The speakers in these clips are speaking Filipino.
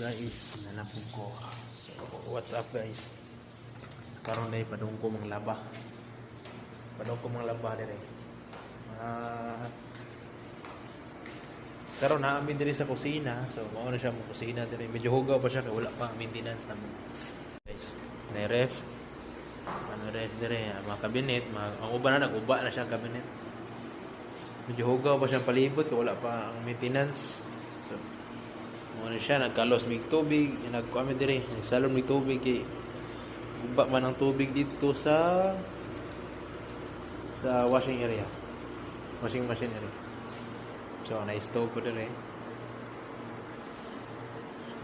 guys, nanapog ko. So, what's up guys? Karon na padung ko mga laba. Padung ko mga laba dire. Karon na amin dire sa kusina. So, mao na siya mo kusina dire. Medyo hugaw pa siya kay wala pa maintenance na mo. Guys, na ref. Ano ref dire, mga cabinet, ang uba na nag-uba na siya ang cabinet. Medyo hugaw pa siya palibot kay wala pa ang maintenance. So, ano siya, nagkalos mig tubig, nagkuami dire, nagsalon mig tubig kay guba man ang tubig dito sa washing area. Washing machine area. So, na-stove ko dire.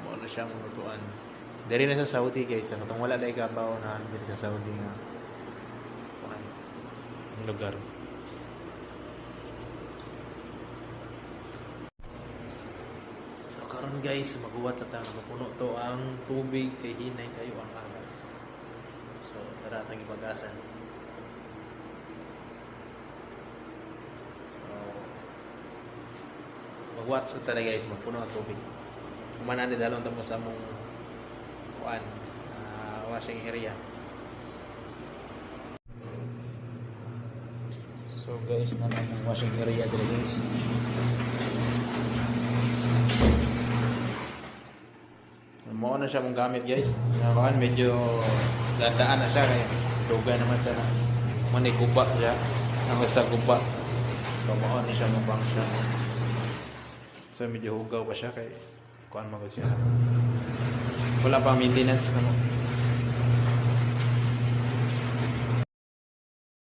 Mo na siyang lutuan. Dire na sa Saudi guys, katong wala dai kabaw na dire sa Saudi nga. Lugar. Karon guys, maguwat sa tang mapuno to ang tubig kay hinay kayo ang alas. So, tara tang ipagasan. So, maguwat sa tara guys, mapuno ang tubig. Kumana ni dalon tamo sa among washing area. So guys, naman ang washing area dito guys. Mo na siya mong gamit guys. Nabakan medyo dadaan na siya kaya dugay naman siya. Mani guba siya. Ang sa guba. So mo na siya mong function. So medyo hugaw pa siya kay kuan magod siya. Wala pa maintenance na mo.